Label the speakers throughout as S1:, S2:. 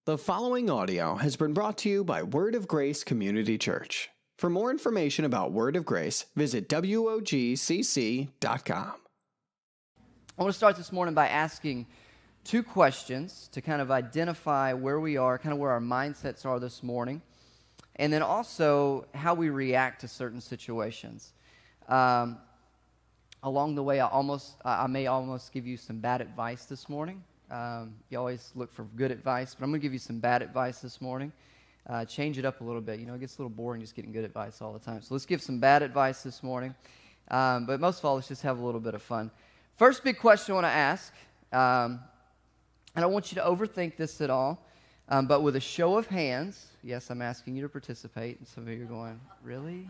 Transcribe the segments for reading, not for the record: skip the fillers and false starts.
S1: The following audio has been brought to you by Word of Grace Community Church. For more information about Word of Grace, visit wogcc.com.
S2: I want to start this morning by asking two questions to kind of identify where we are, kind of where our mindsets are this morning, and then also how we react to certain situations. Along the way, I may almost give you some bad advice this morning. You always look for good advice, but I'm going to give you some bad advice this morning. Change it up a little bit. You know, it gets a little boring just getting good advice all the time. So let's give some bad advice this morning. But most of all, let's just have a little bit of fun. First big question I want to ask, and I want you to overthink this at all, but with a show of hands, yes, I'm asking you to participate, and some of you are going, really?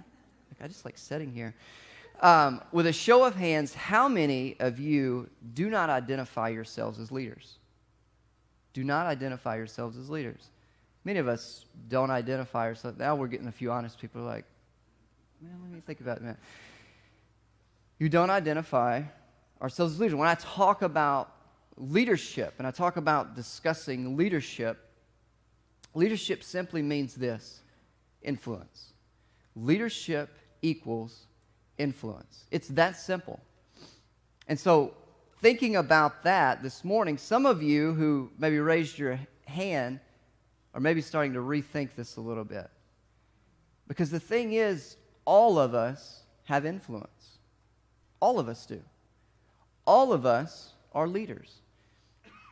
S2: I just like sitting here. With a show of hands, how many of you do not identify yourselves as leaders? Do not identify yourselves as leaders. Many of us don't identify ourselves. Now we're getting a few honest people who are like, man, let me think about it, man. You don't identify ourselves as leaders. When I talk about leadership and I talk about discussing leadership, leadership simply means this: influence. Leadership equals influence. It's that simple. And so, thinking about that this morning, some of you who maybe raised your hand are maybe starting to rethink this a little bit. Because the thing is, all of us have influence. All of us do. All of us are leaders.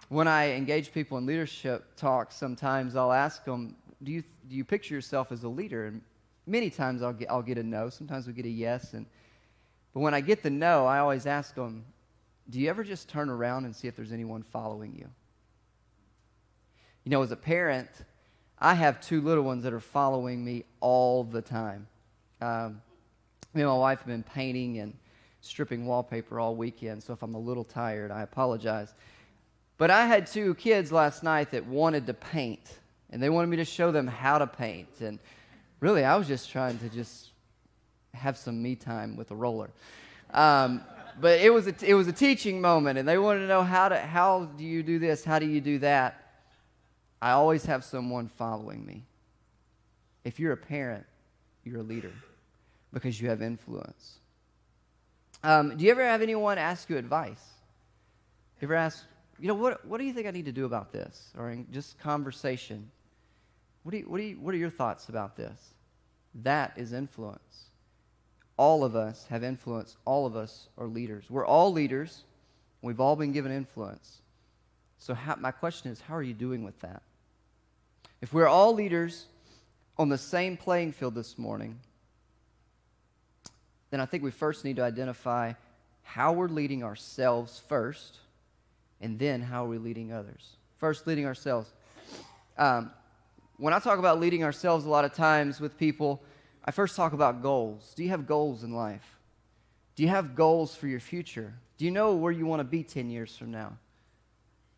S2: When I engage people in leadership talks, sometimes I'll ask them, do you picture yourself as a leader? And many times I'll get a no. Sometimes we get a yes. But when I get the no, I always ask them, do you ever just turn around and see if there's anyone following you? You know, as a parent, I have two little ones that are following me all the time. Me and my wife have been painting and stripping wallpaper all weekend, so if I'm a little tired, I apologize. But I had two kids last night that wanted to paint, and they wanted me to show them how to paint. And really, I was just trying to have some me time with a roller. But it was a teaching moment, and they wanted to know how do you do this, how do you do that. I always have someone following me. If you're a parent, you're a leader because you have influence. Do you ever have anyone ask you advice? You ever ask, what do you think I need to do about this? Or in just conversation, what are your thoughts about this? That is influence. All of us have influence. All of us are leaders. We're all leaders. We've all been given influence. So my question is, how are you doing with that? If we're all leaders on the same playing field this morning, then I think we first need to identify how we're leading ourselves first, and then how are we leading others. First, leading ourselves. When I talk about leading ourselves a lot of times with people, I first talk about goals. Do you have goals in life? Do you have goals for your future? Do you know where you want to be 10 years from now?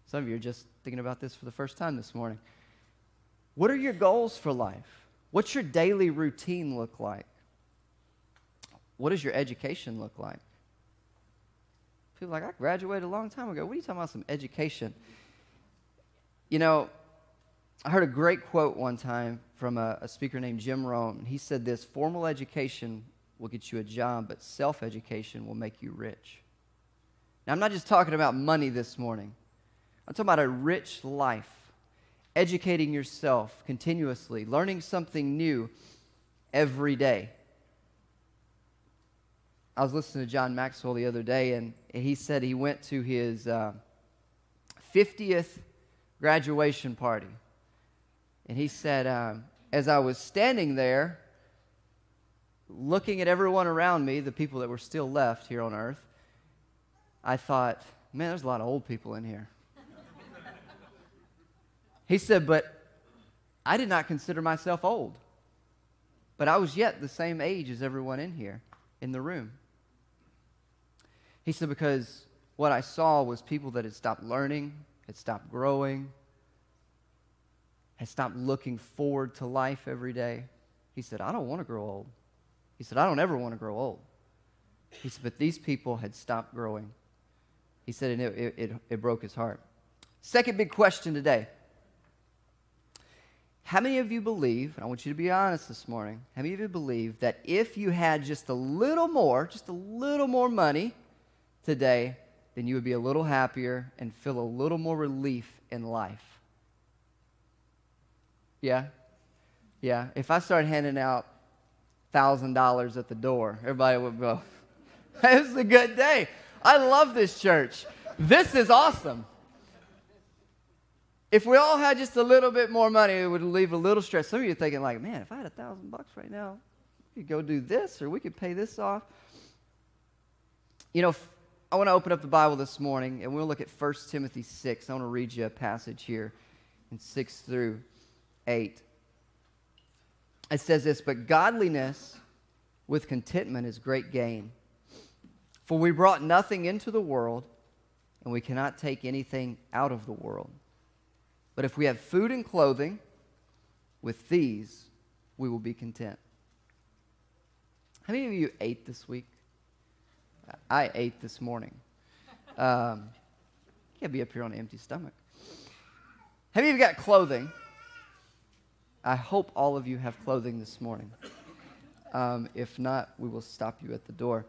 S2: Some of you are just thinking about this for the first time this morning. What are your goals for life? What's your daily routine look like? What does your education look like? People are like, I graduated a long time ago. What are you talking about, some education? You know, I heard a great quote one time from a speaker named Jim Rohn. He said this: formal education will get you a job, but self-education will make you rich. Now, I'm not just talking about money this morning. I'm talking about a rich life, educating yourself continuously, learning something new every day. I was listening to John Maxwell the other day, and he said he went to his 50th graduation party. And he said, as I was standing there, looking at everyone around me, the people that were still left here on earth, I thought, man, there's a lot of old people in here. He said, but I did not consider myself old. But I was yet the same age as everyone in here, in the room. He said, because what I saw was people that had stopped learning, had stopped growing, had stopped looking forward to life every day. He said, I don't want to grow old. He said, I don't ever want to grow old. He said, but these people had stopped growing. He said, and it broke his heart. Second big question today. How many of you believe, and I want you to be honest this morning, how many of you believe that if you had just a little more money today, then you would be a little happier and feel a little more relief in life? Yeah? Yeah. If I started handing out $1,000 at the door, everybody would go, "This is a good day. I love this church. This is awesome." If we all had just a little bit more money, it would leave a little stress. Some of you are thinking like, man, if I had $1,000 right now, we could go do this or we could pay this off. You know, I want to open up the Bible this morning and we'll look at 1 Timothy 6. I want to read you a passage here in 6 through 8. It says this, "But godliness with contentment is great gain. For we brought nothing into the world, and we cannot take anything out of the world. But if we have food and clothing, with these we will be content." How many of you ate this week? I ate this morning. You can't be up here on an empty stomach. How many of you got clothing? I hope all of you have clothing this morning. If not, we will stop you at the door.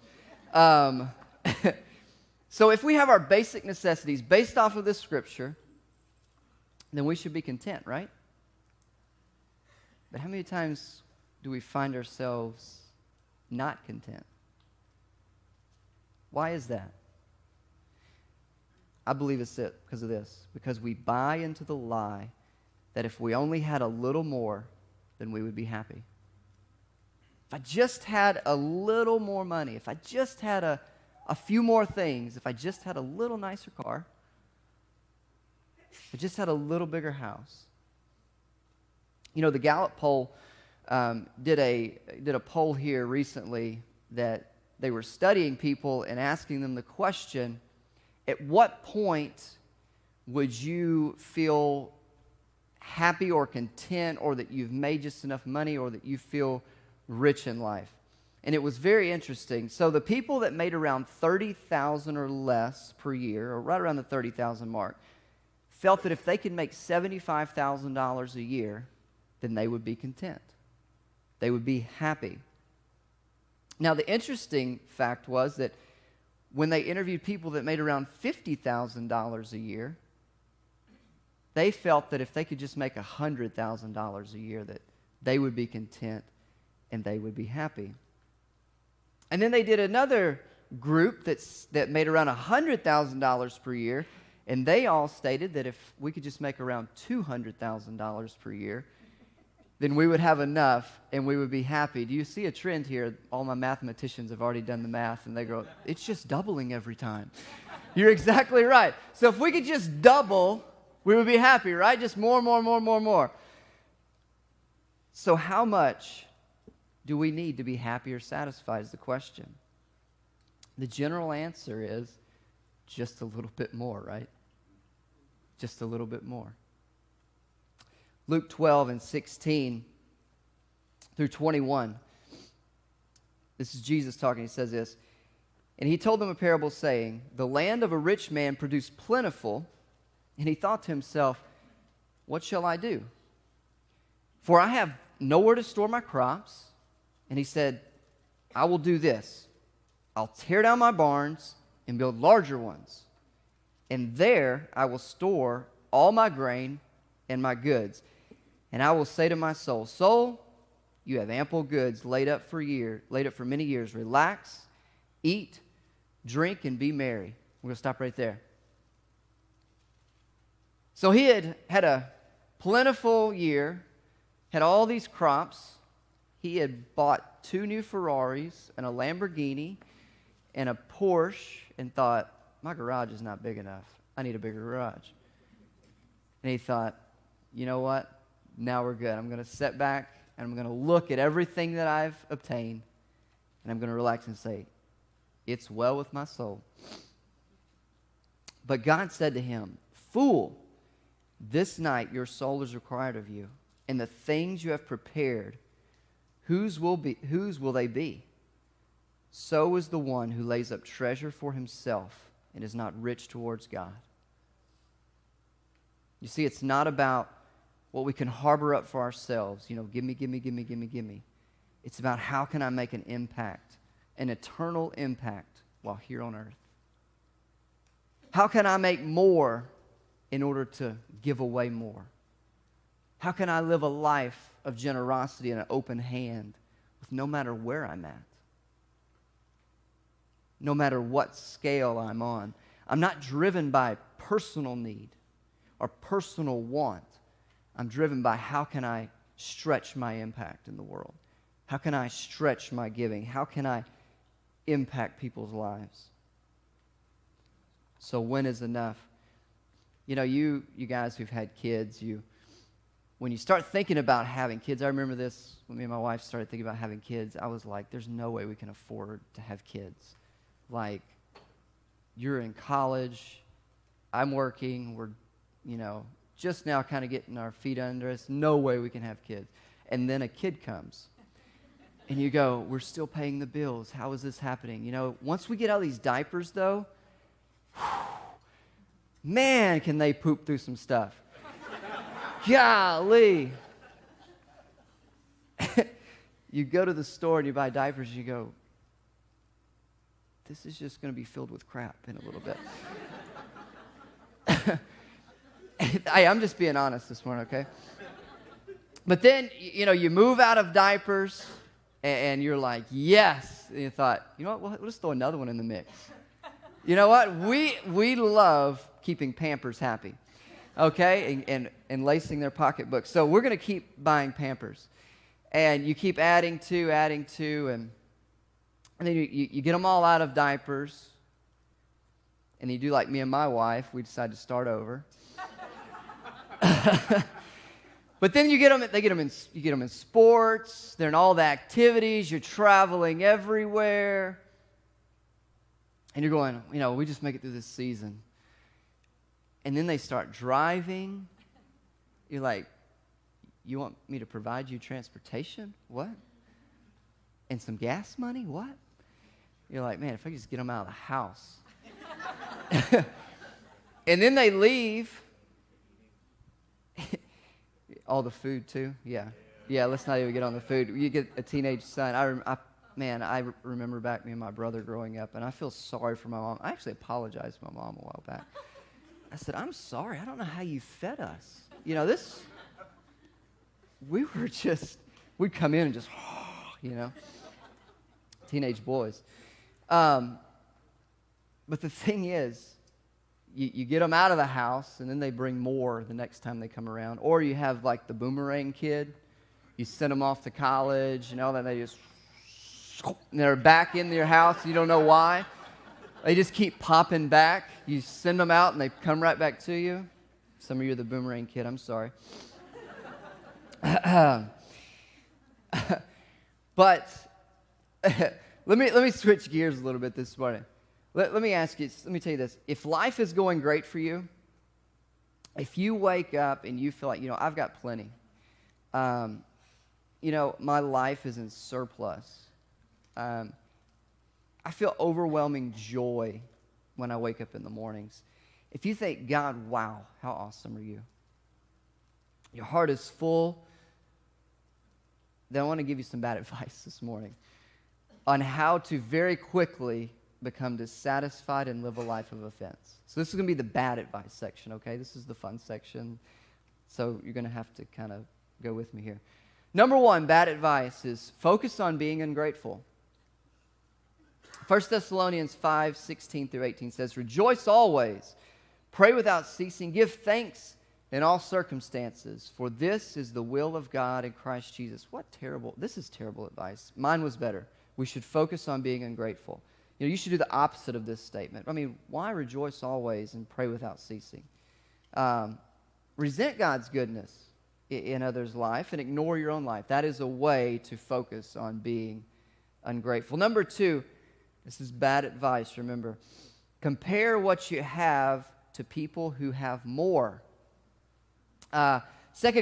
S2: So if we have our basic necessities based off of this scripture, then we should be content, right? But how many times do we find ourselves not content? Why is that? I believe it's because of this. Because we buy into the lie that if we only had a little more, then we would be happy. If I just had a little more money, if I just had a few more things, if I just had a little nicer car, if I just had a little bigger house. You know, the Gallup poll did a poll here recently that they were studying people and asking them the question, at what point would you feel happy or content, or that you've made just enough money, or that you feel rich in life? And it was very interesting. So the people that made around $30,000 or less per year, or right around the $30,000 mark, felt that if they could make $75,000 a year, then they would be content. They would be happy. Now, the interesting fact was that when they interviewed people that made around $50,000 a year, they felt that if they could just make $100,000 a year, that they would be content and they would be happy. And then they did another group that made around $100,000 per year, and they all stated that if we could just make around $200,000 per year, then we would have enough and we would be happy. Do you see a trend here? All my mathematicians have already done the math, and they go, it's just doubling every time. You're exactly right. So if we could just double, we would be happy, right? Just more. So how much do we need to be happy or satisfied is the question. The general answer is just a little bit more, right? Just a little bit more. Luke 12 and 16 through 21. This is Jesus talking. He says this, "And he told them a parable saying, the land of a rich man produced plentiful, and he thought to himself, what shall I do? For I have nowhere to store my crops. And he said, I will do this. I'll tear down my barns and build larger ones. And there I will store all my grain and my goods. And I will say to my soul, soul, you have ample goods laid up for many years. Relax, eat, drink, and be merry." We're going to stop right there. So he had a plentiful year, had all these crops. He had bought 2 new Ferraris and a Lamborghini and a Porsche and thought, my garage is not big enough. I need a bigger garage. And he thought, you know what? Now we're good. I'm going to sit back and I'm going to look at everything that I've obtained, and I'm going to relax and say, it's well with my soul. But God said to him, fool, this night your soul is required of you, and the things you have prepared, whose will they be? So is the one who lays up treasure for himself and is not rich towards God. You see, it's not about what we can harbor up for ourselves. Give me, give me, give me, give me, give me. It's about how can I make an impact, an eternal impact while here on earth. How can I make more in order to give away more? How can I live a life of generosity and an open hand with no matter where I'm at? No matter what scale I'm on. I'm not driven by personal need or personal want. I'm driven by how can I stretch my impact in the world? How can I stretch my giving? How can I impact people's lives? So when is enough? You guys who've had kids, when you start thinking about having kids, I remember this when me and my wife started thinking about having kids. I was like, there's no way we can afford to have kids. Like, you're in college, I'm working, we're, just now kind of getting our feet under us. No way we can have kids. And then a kid comes. And you go, we're still paying the bills. How is this happening? Once we get out of these diapers, though, man, can they poop through some stuff. Golly. You go to the store and you buy diapers, and you go, this is just going to be filled with crap in a little bit. I'm just being honest this morning, okay? But then, you move out of diapers, and you're like, yes. And you thought, you know what, we'll just throw another one in the mix. You know what? We love keeping Pampers happy, okay? And lacing their pocketbooks. So we're going to keep buying Pampers. And you keep adding to, and then you get them all out of diapers. And you do like me and my wife. We decide to start over. But then you get them in sports. They're in all the activities. You're traveling everywhere. And you're going, we just make it through this season. And then they start driving. You're like, you want me to provide you transportation? What? And some gas money? What? You're like, man, if I could just get them out of the house. And then they leave. All the food too? Yeah, let's not even get on the food. You get a teenage son. I remember back me and my brother growing up, and I feel sorry for my mom. I actually apologized to my mom a while back. I said, I'm sorry. I don't know how you fed us. We'd come in and just, teenage boys. But the thing is, you get them out of the house, and then they bring more the next time they come around. Or you have, like, the boomerang kid. You send them off to college, then they just, and they're back in your house. You don't know why. They just keep popping back. You send them out, and they come right back to you. Some of you are the boomerang kid. I'm sorry. But let me switch gears a little bit this morning. Let me ask you, let me tell you this. If life is going great for you, if you wake up and you feel like, I've got plenty. My life is in surplus. I feel overwhelming joy when I wake up in the mornings. If you think, God, wow, how awesome are you? Your heart is full. Then I want to give you some bad advice this morning on how to very quickly become dissatisfied and live a life of offense. So this is going to be the bad advice section, okay? This is the fun section. So you're going to have to kind of go with me here. Number one, bad advice is focus on being ungrateful. 1 Thessalonians 5:16-18 says, rejoice always, pray without ceasing, give thanks in all circumstances, for this is the will of God in Christ Jesus. This is terrible advice. Mine was better. We should focus on being ungrateful. You should do the opposite of this statement. Why rejoice always and pray without ceasing? Resent God's goodness in others' life and ignore your own life. That is a way to focus on being ungrateful. Number two, this is bad advice, remember. Compare what you have to people who have more. 2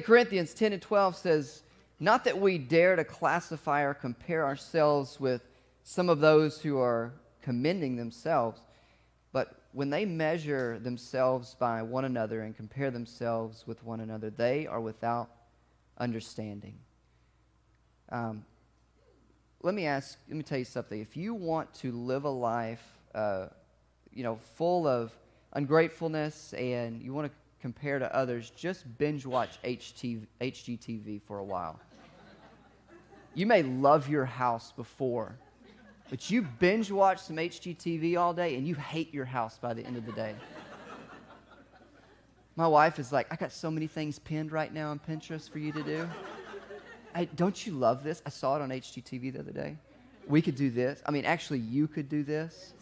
S2: Corinthians 10-12 says, not that we dare to classify or compare ourselves with some of those who are commending themselves, but when they measure themselves by one another and compare themselves with one another, they are without understanding. Let me tell you something. If you want to live a life, full of ungratefulness and you want to compare to others, just binge watch HGTV for a while. You may love your house before, but you binge watch some HGTV all day and you hate your house by the end of the day. My wife is like, I got so many things pinned right now on Pinterest for you to do. Don't you love this? I saw it on HGTV the other day. We could do this. I mean, actually, you could do this.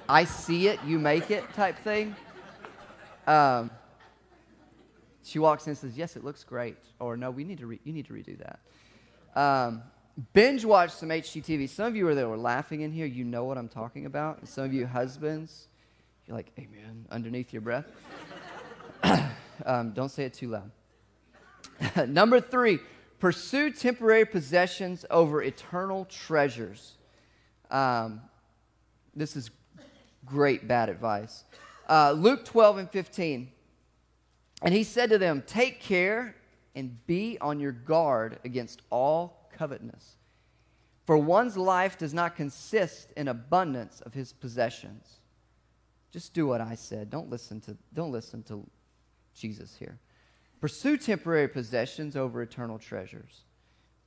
S2: I see it, you make it type thing. She walks in and says, yes, it looks great. Or no, you need to redo that. Binge watch some HGTV. Some of you that were laughing in here, you know what I'm talking about. And some of you husbands, you're like, amen, underneath your breath. Don't say it too loud. Number 3, pursue temporary possessions over eternal treasures. This is great bad advice. Luke 12:15. And he said to them, take care and be on your guard against all covetousness. For one's life does not consist in abundance of his possessions. Just do what I said. Don't listen to Jesus here. Pursue temporary possessions over eternal treasures.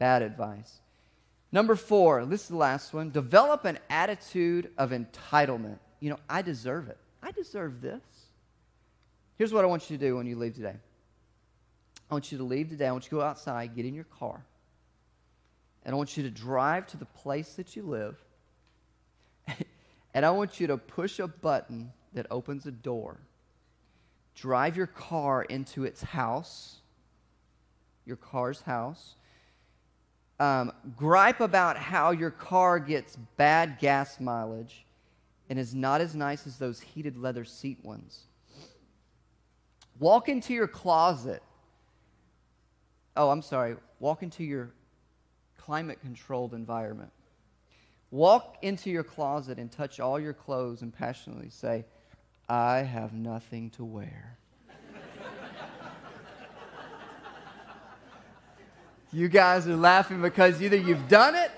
S2: Bad advice. Number 4, this is the last one. Develop an attitude of entitlement. I deserve it. I deserve this. Here's what I want you to do when you leave today. I want you to leave today. I want you to go outside, get in your car, and I want you to drive to the place that you live, and I want you to push a button that opens a door. Drive your car into its house, your car's house. Gripe about how your car gets bad gas mileage and is not as nice as those heated leather seat ones. Walk into your closet. Walk into your climate-controlled environment. Walk into your closet and touch all your clothes and passionately say, I have nothing to wear. You guys are laughing because either you've done it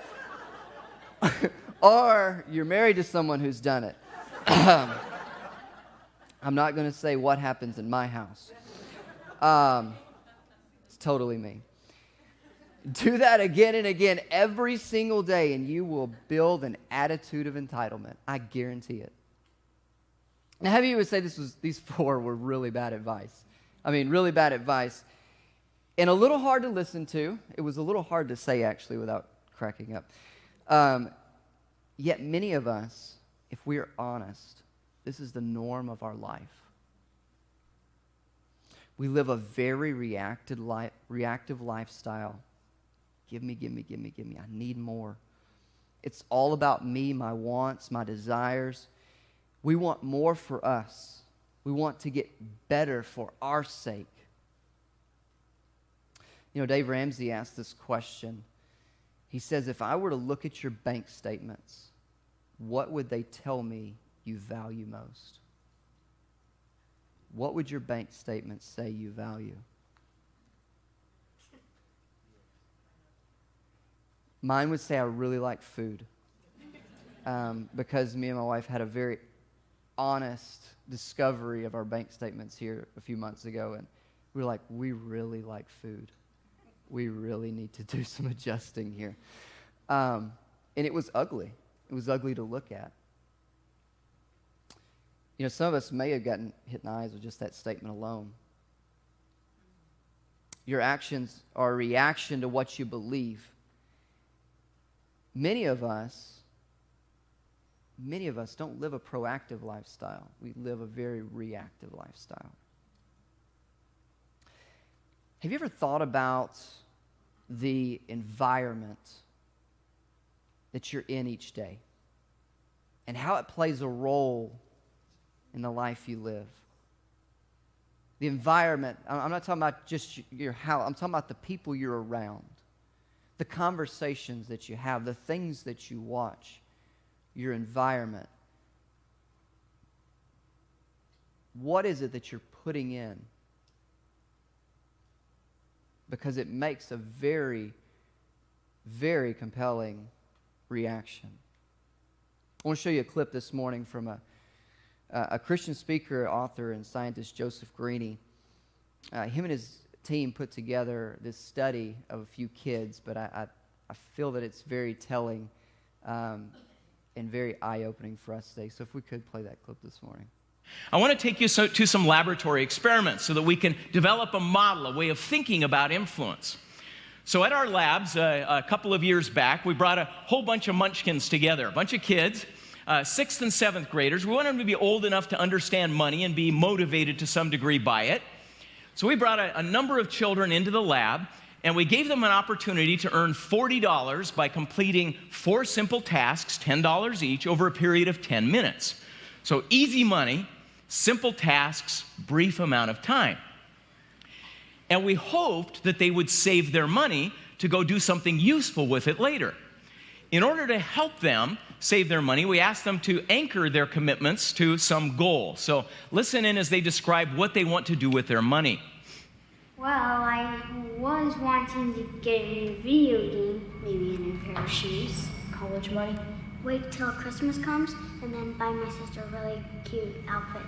S2: or you're married to someone who's done it. I'm not going to say what happens in my house. It's totally me. Do that again and again every single day, and you will build an attitude of entitlement. I guarantee it. Now, have you would say these 4 were really bad advice? I mean, really bad advice. And a little hard to listen to. It was a little hard to say, actually, without cracking up. Yet many of us, if we are honest, this is the norm of our life. We live a very reactive lifestyle. Give me. I need more. It's all about me, my wants, my desires. We want more for us. We want to get better for our sake. Dave Ramsey asked this question. He says, if I were to look at your bank statements, what would they tell me you value most? What would your bank statements say you value? Mine would say I really like food, because me and my wife had a very honest discovery of our bank statements here a few months ago, and we were like, we really like food. We really need to do some adjusting here. And it was ugly. It was ugly to look at. Some of us may have gotten hit in the eyes with just that statement alone. Your actions are a reaction to what you believe. Many of us don't live a proactive lifestyle. We live a very reactive lifestyle. Have you ever thought about the environment that you're in each day and how it plays a role in the life you live? The environment, I'm not talking about just your house, I'm talking about the people you're around, the conversations that you have, the things that you watch, your environment. what is it that you're putting in? Because it makes a very, very compelling reaction. I want to show you a clip this morning from a Christian speaker, author, and scientist, Joseph Greene. Him and his team put together this study of a few kids, but I feel that it's very telling and very eye-opening for us today. So if we could play that clip this morning.
S3: I want to take you to some laboratory experiments so that we can develop a model, a way of thinking about influence. So at our labs, a couple of years back, we brought a whole bunch of munchkins together, a bunch of kids, 6th and 7th graders. We wanted them to be old enough to understand money and be motivated to some degree by it. So we brought a number of children into the lab, and we gave them an opportunity to earn $40 by completing 4 simple tasks, $10 each, over a period of 10 minutes. So easy money, simple tasks, brief amount of time. And we hoped that they would save their money to go do something useful with it later. In order to help them save their money, we asked them to anchor their commitments to some goal. So listen in as they describe what they want to do with their money.
S4: Well, I was wanting to get a new video game, maybe a new pair of shoes.
S5: College money.
S4: Wait till Christmas comes and then buy my sister a really cute outfit.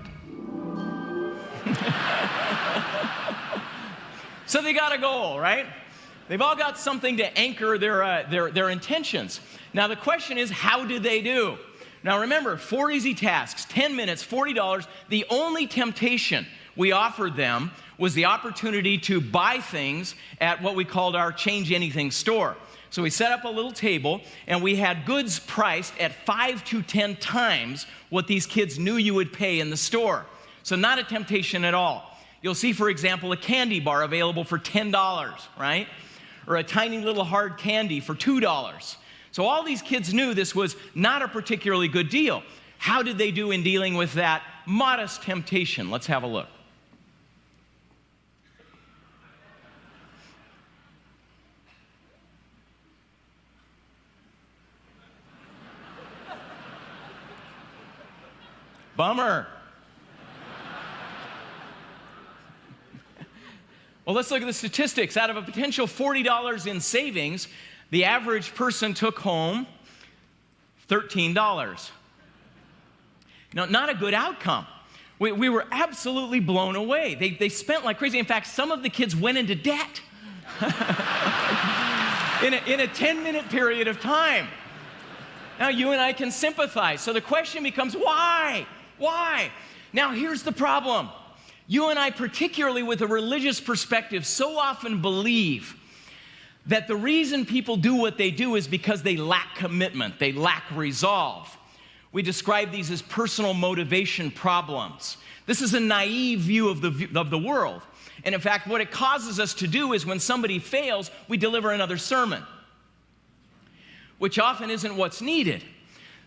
S3: So they got a goal, right? They've all got something to anchor their intentions. Now the question is, how did they do? Now remember, 4 easy tasks, 10 minutes, $40. The only temptation we offered them was the opportunity to buy things at what we called our Change Anything store. So we set up a little table, and we had goods priced at 5 to 10 times what these kids knew you would pay in the store. So not a temptation at all. You'll see, for example, a candy bar available for $10, right? Or a tiny little hard candy for $2. So all these kids knew this was not a particularly good deal. How did they do in dealing with that modest temptation? Let's have a look. Bummer. Well, let's look at the statistics. Out of a potential $40 in savings, the average person took home $13. Now, not a good outcome. We were absolutely blown away. They spent like crazy. In fact, some of the kids went into debt in a 10-minute period of time. Now, you and I can sympathize. So the question becomes, why? Why? Now, here's the problem. You and I, particularly with a religious perspective, so often believe that the reason people do what they do is because they lack commitment, they lack resolve. We describe these as personal motivation problems. This is a naive view of the world. And in fact, what it causes us to do is when somebody fails, we deliver another sermon, which often isn't what's needed.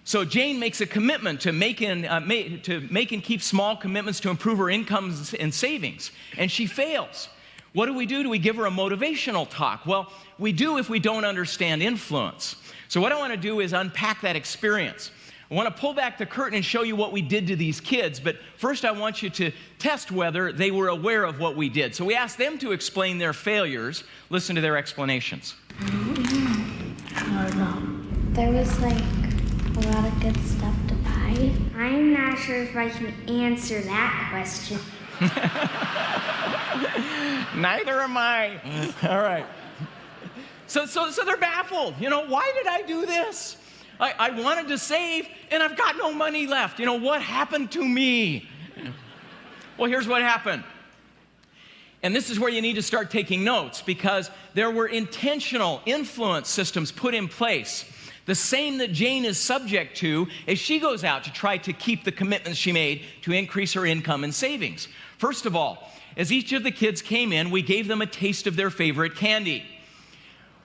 S3: So Jane makes a commitment to make and keep small commitments to improve her incomes and savings, and she fails. What do? Do we give her a motivational talk? Well, we do if we don't understand influence. So what I want to do is unpack that experience. I want to pull back the curtain and show you what we did to these kids, but first I want you to test whether they were aware of what we did. So we asked them to explain their failures. Listen to their explanations.
S5: I don't know.
S4: There was like a lot of good stuff to buy. I'm not sure if I can answer that question.
S3: Neither am I. All right. So they're baffled. Why did I do this? I wanted to save, and I've got no money left. What happened to me? Well, here's what happened. And this is where you need to start taking notes, because there were intentional influence systems put in place, the same that Jane is subject to as she goes out to try to keep the commitments she made to increase her income and savings. First of all, as each of the kids came in, we gave them a taste of their favorite candy.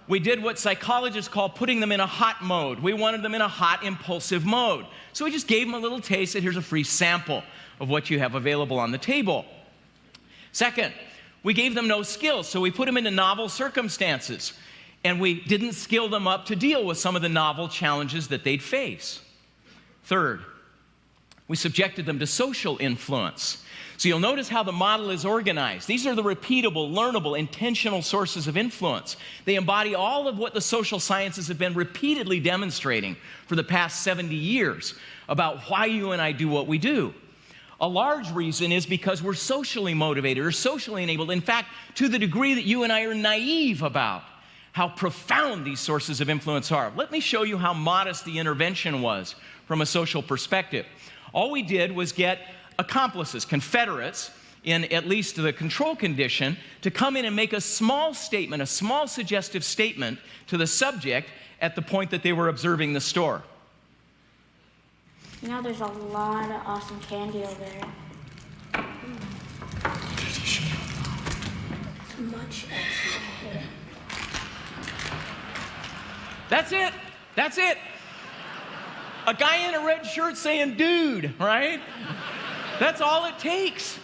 S3: We did what psychologists call putting them in a hot mode. We wanted them in a hot, impulsive mode. So we just gave them a little taste, and here's a free sample of what you have available on the table. Second, we gave them no skills, so we put them into novel circumstances, and we didn't skill them up to deal with some of the novel challenges that they'd face. Third, we subjected them to social influence. So you'll notice how the model is organized. These are the repeatable, learnable, intentional sources of influence. They embody all of what the social sciences have been repeatedly demonstrating for the past 70 years about why you and I do what we do. A large reason is because we're socially motivated or socially enabled. In fact, to the degree that you and I are naive about how profound these sources of influence are. Let me show you how modest the intervention was from a social perspective. All we did was get accomplices, confederates, in at least the control condition, to come in and make a small statement, a small suggestive statement to the subject at the point that they were observing the store.
S4: You know, there's a lot of awesome candy over there.
S5: Much.
S3: That's it. That's it. A guy in a red shirt saying, dude, right? That's all it takes.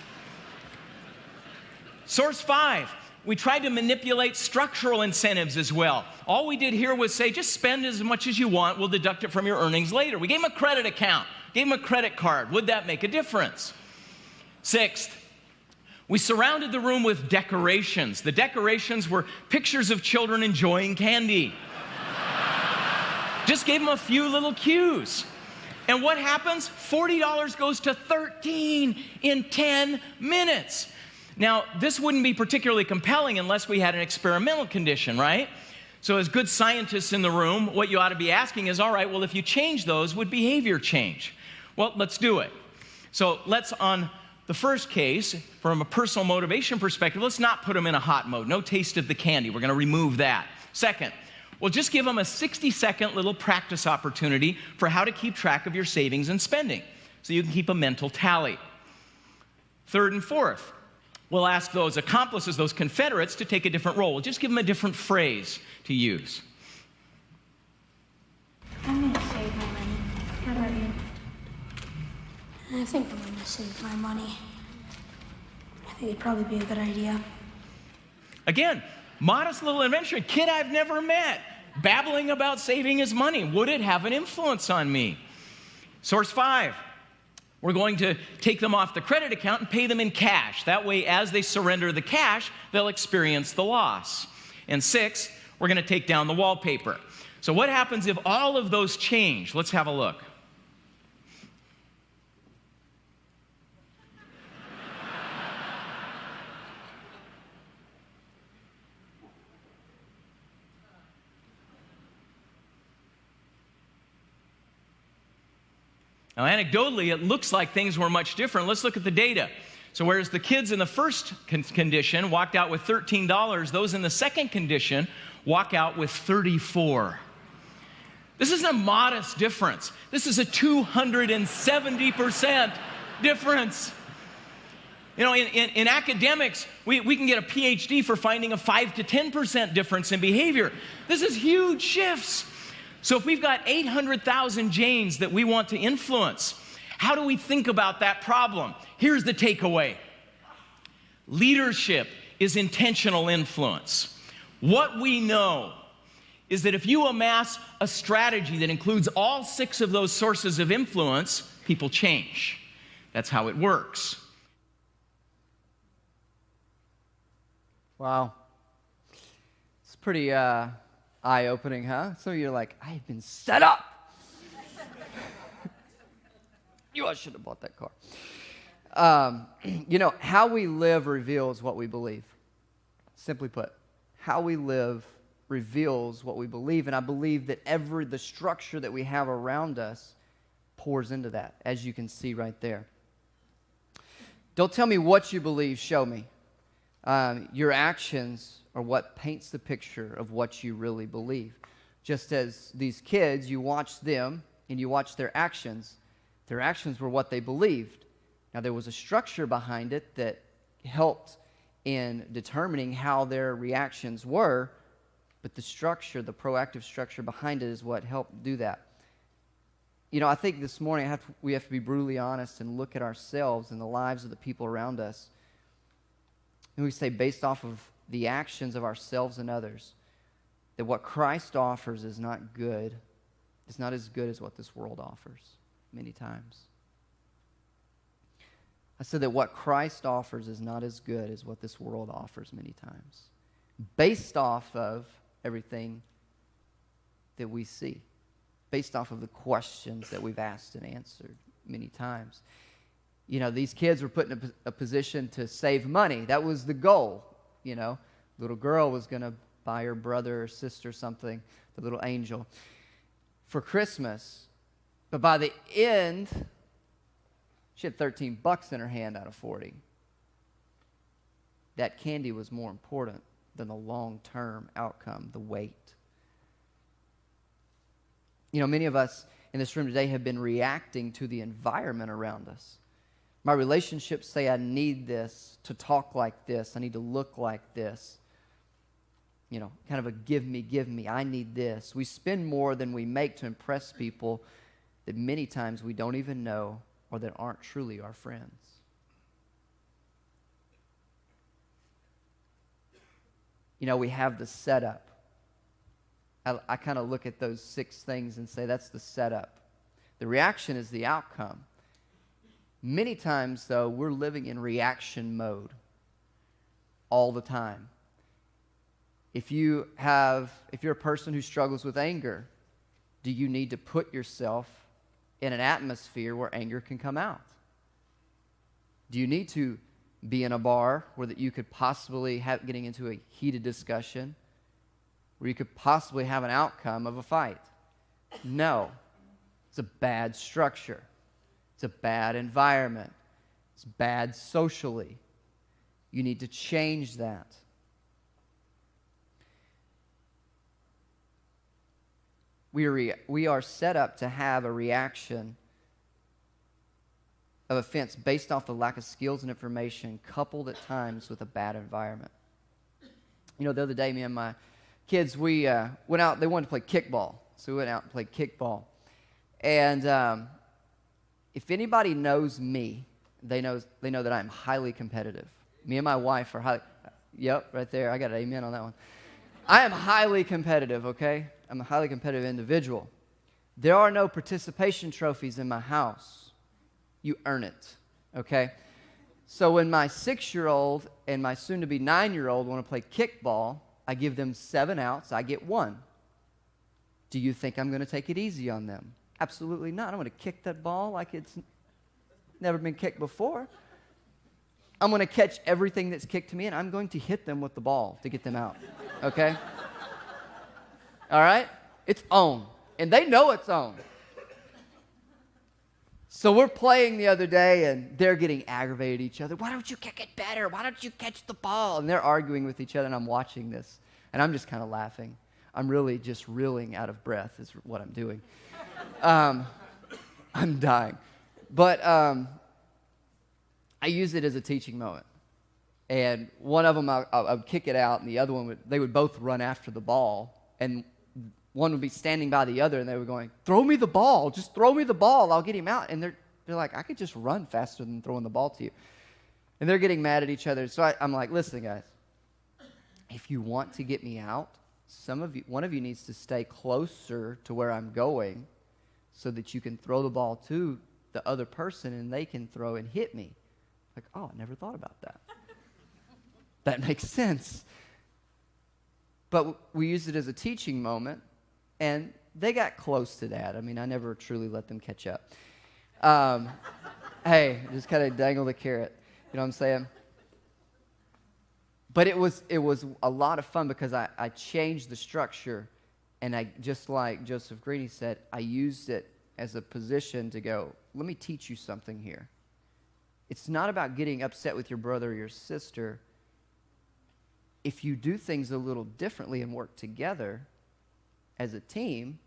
S3: Source 5, we tried to manipulate structural incentives as well. All we did here was say, just spend as much as you want, we'll deduct it from your earnings later. We gave him a credit account, gave him a credit card. Would that make a difference? 6th, we surrounded the room with decorations. The decorations were pictures of children enjoying candy. Just gave them a few little cues. And what happens? $40 goes to $13 in 10 minutes. Now, this wouldn't be particularly compelling unless we had an experimental condition, right? So as good scientists in the room, what you ought to be asking is, all right, well, if you change those, would behavior change? Well, let's do it. So let's, on the first case, from a personal motivation perspective, let's not put them in a hot mode. No taste of the candy. We're going to remove that. Second, well, just give them a 60-second little practice opportunity for how to keep track of your savings and spending so you can keep a mental tally. 3rd and 4th, we'll ask those accomplices, those confederates, to take a different role. We'll just give them a different phrase to use.
S5: I'm going to save my money. How about you? I think I'm going to save my money. I think it'd probably be a good idea.
S3: Again, modest little invention. Kid I've never met, babbling about saving his money. Would it have an influence on me? Source 5, we're going to take them off the credit account and pay them in cash. That way, as they surrender the cash, they'll experience the loss. And 6, we're going to take down the wallpaper. So what happens if all of those change? Let's have a look. Now, anecdotally, it looks like things were much different. Let's look at the data. So whereas the kids in the first condition walked out with $13, those in the second condition walk out with $34. This isn't a modest difference. This is a 270% difference. You know, in academics, we can get a PhD for finding a 5 to 10% difference in behavior. This is huge shifts. So if we've got 800,000 Janes that we want to influence, how do we think about that problem? Here's the takeaway. Leadership is intentional influence. What we know is that if you amass a strategy that includes all 6 of those sources of influence, people change. That's how it works.
S2: Wow. It's pretty eye-opening, huh? Some of you are like, I've been set up. I should have bought that car. You know, how we live reveals what we believe. Simply put, how we live reveals what we believe, and I believe that the structure that we have around us pours into that, as you can see right there. Don't tell me what you believe, show me. Your actions are what paints the picture of what you really believe. Just as these kids, you watch them and you watch their actions were what they believed. Now, there was a structure behind it that helped in determining how their reactions were, but the structure, the proactive structure behind it is what helped do that. You know, I think this morning we have to be brutally honest and look at ourselves and the lives of the people around us. And we say, based off of the actions of ourselves and others, that what Christ offers is not good. It's not as good as what this world offers many times. I said that what Christ offers is not as good as what this world offers many times, based off of everything that we see, based off of the questions that we've asked and answered many times. You know, these kids were put in a position to save money. That was the goal, you know. Little girl was going to buy her brother or sister something, the little angel, for Christmas. But by the end, she had $13 in her hand out of 40. That candy was more important than the long-term outcome, the wait. You know, many of us in this room today have been reacting to the environment around us. My relationships say I need this to talk like this. I need to look like this. You know, kind of a give me, I need this. We spend more than we make to impress people that many times we don't even know or that aren't truly our friends. You know, we have the setup. I kind of look at those 6 things and say that's the setup. The reaction is the outcome. Many times, though, we're living in reaction mode all the time. If you're a person who struggles with anger, do you need to put yourself in an atmosphere where anger can come out? Do you need to be in a bar where that you could possibly have getting into a heated discussion, where you could possibly have an outcome of a fight? No. It's a bad structure. It's a bad environment. It's bad socially. You need to change that. We are set up to have a reaction of offense based off the lack of skills and information, coupled at times with a bad environment. You know, the other day, me and my kids, we went out. They wanted to play kickball, so we went out and played kickball. And if anybody knows me, they know that I'm highly competitive. Me and my wife are highly. Yep, right there. I got an amen on that one. I am highly competitive. Okay, I'm a highly competitive individual. There are no participation trophies in my house. You earn it. Okay. So when my 6-year-old and my soon-to-be 9-year-old want to play kickball, I give them 7 outs. I get 1. Do you think I'm going to take it easy on them? Absolutely not. I'm going to kick that ball like it's never been kicked before. I'm going to catch everything that's kicked to me, and I'm going to hit them with the ball to get them out. Okay? All right? It's on. And they know it's on. So we're playing the other day, and they're getting aggravated at each other. Why don't you kick it better? Why don't you catch the ball? And they're arguing with each other, and I'm watching this. And I'm just kind of laughing. I'm really just reeling out of breath is what I'm doing. I'm dying. But I use it as a teaching moment. And one of them, I would kick it out, and the other one, they would both run after the ball. And one would be standing by the other, and they were going, throw me the ball. Just throw me the ball. I'll get him out. And they're like, I could just run faster than throwing the ball to you. And they're getting mad at each other. So I'm like, listen, guys, if you want to get me out, one of you needs to stay closer to where I'm going so that you can throw the ball to the other person and they can throw and hit me. Like, oh, I never thought about that. That makes sense. But we used it as a teaching moment, and they got close to that. I mean, I never truly let them catch up. Hey, just kind of dangle the carrot. You know what I'm saying? But it was a lot of fun because I changed the structure, and I, just like Joseph Greeny said, I used it as a position to go, let me teach you something here. It's not about getting upset with your brother or your sister. If you do things a little differently and work together as a team,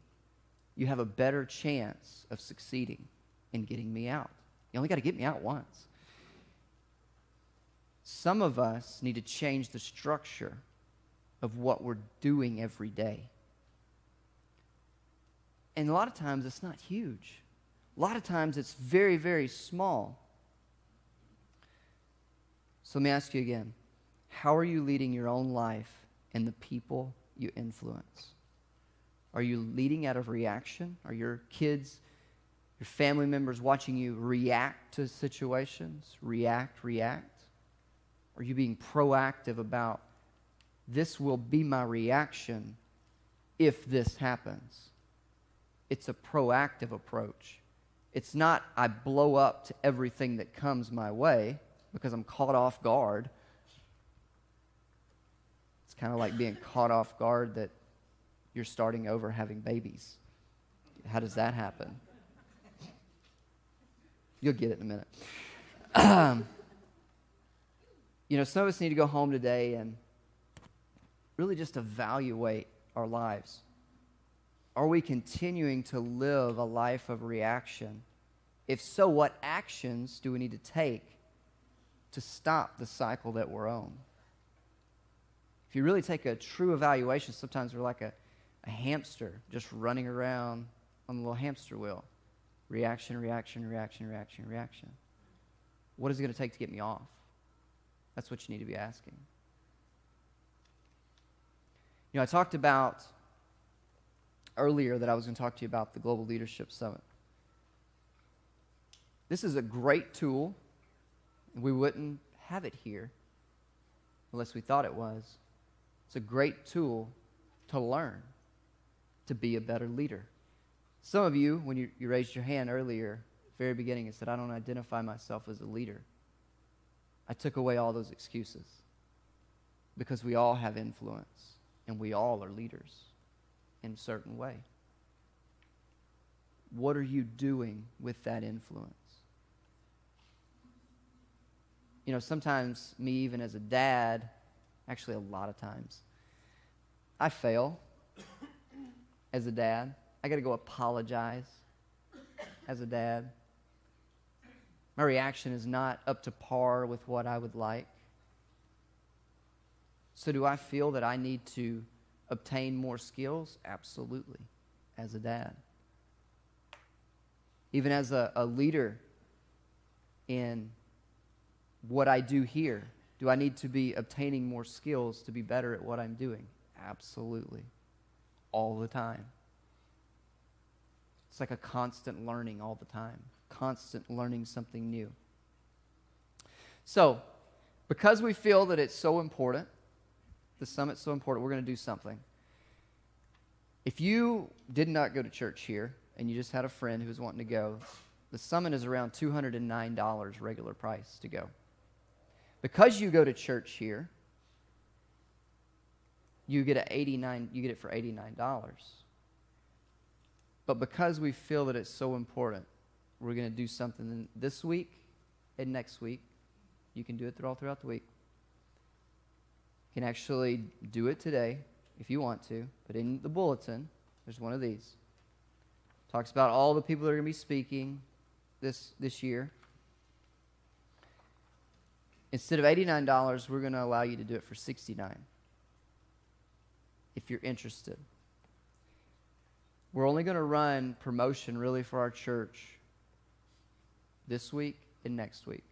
S2: you have a better chance of succeeding in getting me out. You only got to get me out once. Some of us need to change the structure of what we're doing every day. And a lot of times it's not huge. A lot of times it's very, very small. So let me ask you again. How are you leading your own life and the people you influence? Are you leading out of reaction? Are your kids, Your family members watching you react to situations, react. Are you being proactive about, this will be my reaction if this happens? It's a proactive approach. It's not I blow up to everything that comes my way because I'm caught off guard. It's kind of like being caught off guard that you're starting over having babies. How does that happen? You'll get it in a minute. Some of us need to go home today and really just evaluate our lives. Are we continuing to live a life of reaction? If so, what actions do we need to take to stop the cycle that we're on? If you really take a true evaluation, sometimes we're like a hamster just running around on the little hamster wheel. Reaction. What is it going to take to get me off? That's what you need to be asking. I talked about earlier that I was going to talk to you about the Global Leadership Summit. This is a great tool. We wouldn't have it here unless we thought it was. It's a great tool to learn to be a better leader. Some of you, when you raised your hand earlier, very beginning, and said, I don't identify myself as a leader. I took away all those excuses because we all have influence and we all are leaders in a certain way. What are you doing with that influence? Sometimes me, even as a dad, actually a lot of times, I fail as a dad. I got to go apologize as a dad. My reaction is not up to par with what I would like. So do I feel that I need to obtain more skills? Absolutely, as a dad. Even as a leader in what I do here, do I need to be obtaining more skills to be better at what I'm doing? Absolutely. All the time. It's like a constant learning all the time. Constant learning something new. So, because we feel that it's so important, the summit's so important, we're going to do something. If you did not go to church here, and you just had a friend who was wanting to go, the summit is around $209 regular price to go. Because you go to church here, you get it for $89. But because we feel that it's so important, we're going to do something this week and next week. You can do it all throughout the week. You can actually do it today if you want to. But in the bulletin, there's one of these. Talks about all the people that are going to be speaking this year. Instead of $89, we're going to allow you to do it for $69 if you're interested. We're only going to run promotion really for our church this week and next week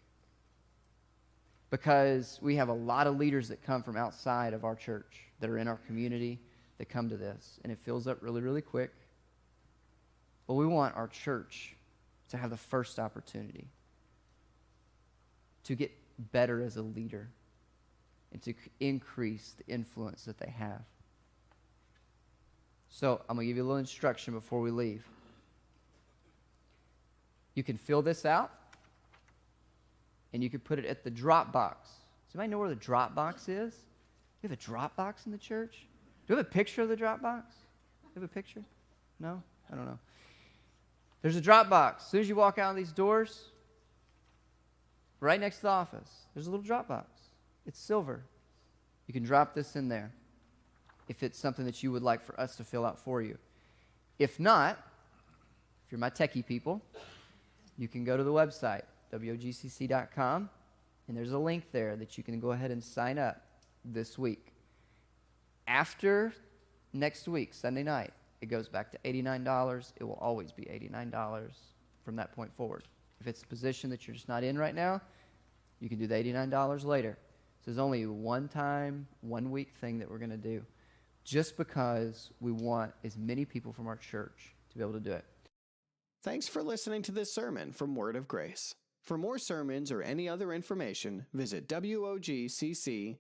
S2: because we have a lot of leaders that come from outside of our church that are in our community that come to this, and it fills up really, really quick. But we want our church to have the first opportunity to get better as a leader and to increase the influence that they have. So I'm going to give you a little instruction before we leave. You can fill this out, and you can put it at the drop box. Does anybody know where the drop box is? Do you have a drop box in the church? Do you have a picture of the drop box? Do you have a picture? No? I don't know. There's a drop box. As soon as you walk out of these doors, right next to the office, there's a little drop box. It's silver. You can drop this in there if it's something that you would like for us to fill out for you. If not, if you're my techie people, you can go to the website, wogcc.com, and there's a link there that you can go ahead and sign up this week. After next week, Sunday night, it goes back to $89. It will always be $89 from that point forward. If it's a position that you're just not in right now, you can do the $89 later. So there's only a one-time, one-week thing that we're going to do just because we want as many people from our church to be able to do it.
S1: Thanks for listening to this sermon from Word of Grace. For more sermons or any other information, visit WOGCC.com.